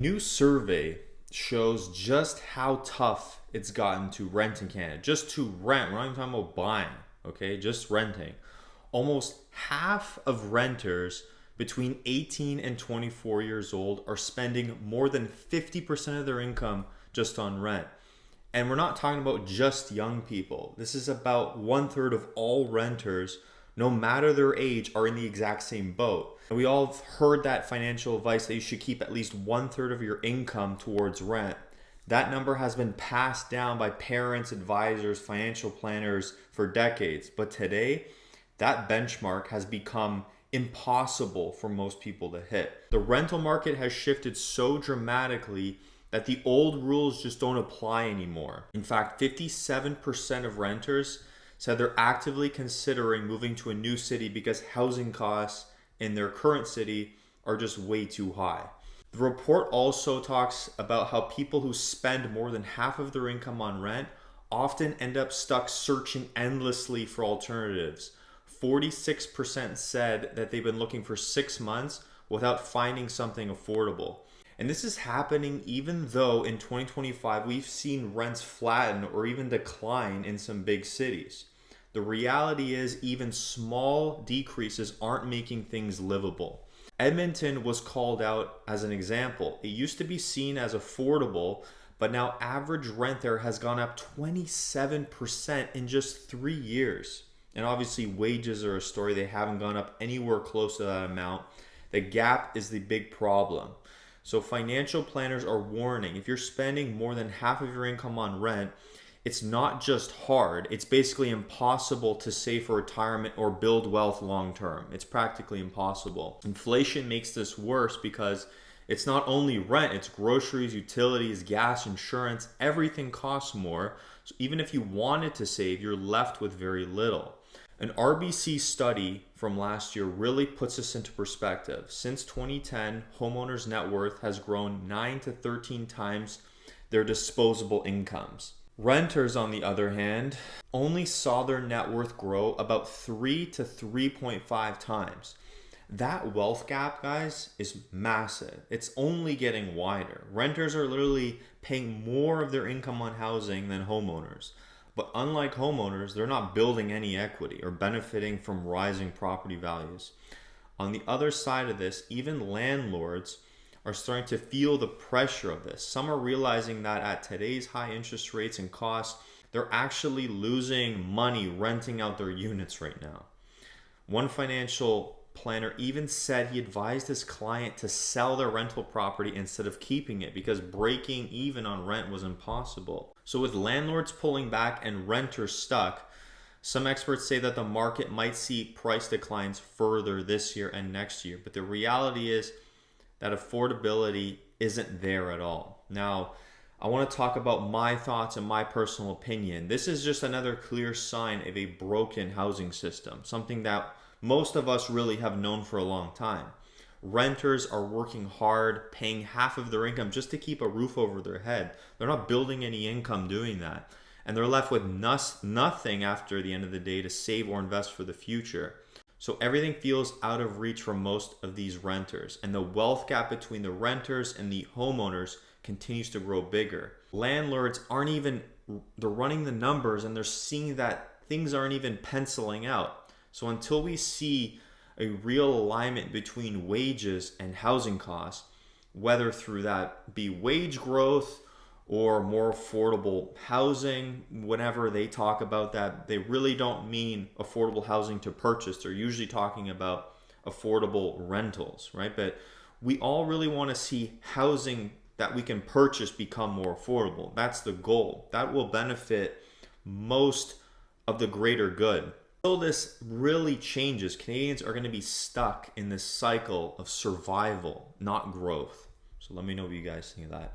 New survey shows just how tough it's gotten to rent in Canada. Just to rent, we're not even talking about buying, okay? Just renting. Almost half of renters between 18 and 24 years old are spending more than 50% of their income just on rent. And we're not talking about just young people. This is about 1/3 of all renters, no matter their age, are in the exact same boat. And we all have heard that financial advice that you should keep at least 1/3 of your income towards rent. That number has been passed down by parents, advisors, financial planners for decades. But today, that benchmark has become impossible for most people to hit. The rental market has shifted so dramatically that the old rules just don't apply anymore. In fact, 57% of renters said they're actively considering moving to a new city because housing costs in their current city are just way too high. The report also talks about how people who spend more than half of their income on rent often end up stuck searching endlessly for alternatives. 46% said that they've been looking for 6 months without finding something affordable. And this is happening even though in 2025 we've seen rents flatten or even decline in some big cities. The reality is even small decreases aren't making things livable. Edmonton was called out as an example. It used to be seen as affordable, but now average rent there has gone up 27% in just 3 years. And obviously wages are a story. They haven't gone up anywhere close to that amount. The gap is the big problem. So financial planners are warning, if you're spending more than half of your income on rent, it's not just hard, it's basically impossible to save for retirement or build wealth long term. It's practically impossible. Inflation makes this worse because it's not only rent, it's groceries, utilities, gas, insurance, everything costs more. So even if you wanted to save, you're left with very little. An RBC study from last year really puts this into perspective. Since 2010, homeowners' net worth has grown 9 to 13 times their disposable incomes. Renters, on the other hand, only saw their net worth grow about 3 to 3.5 times. That wealth gap, guys, is massive. It's only getting wider. Renters are literally paying more of their income on housing than homeowners. But unlike homeowners, they're not building any equity or benefiting from rising property values. On the other side of this, even landlords are starting to feel the pressure of this. Some are realizing that at today's high interest rates and costs, they're actually losing money renting out their units right now. One financial planner even said he advised his client to sell their rental property instead of keeping it because breaking even on rent was impossible. So with landlords pulling back and renters stuck, some experts say that the market might see price declines further this year and next year. But the reality is that affordability isn't there at all. Now, I want to talk about my thoughts and my personal opinion. This is just another clear sign of a broken housing system, something that most of us really have known for a long time. Renters are working hard, paying half of their income just to keep a roof over their head. They're not building any income doing that. And they're left with nothing after the end of the day to save or invest for the future. So everything feels out of reach for most of these renters. And the wealth gap between the renters and the homeowners continues to grow bigger. Landlords they're running the numbers and they're seeing that things aren't even penciling out. So until we see a real alignment between wages and housing costs, whether through that be wage growth or more affordable housing, whenever they talk about that, they really don't mean affordable housing to purchase. They're usually talking about affordable rentals, right? But we all really want to see housing that we can purchase become more affordable. That's the goal. That will benefit most of the greater good. Until this really changes, Canadians are going to be stuck in this cycle of survival, not growth. So let me know what you guys think of that.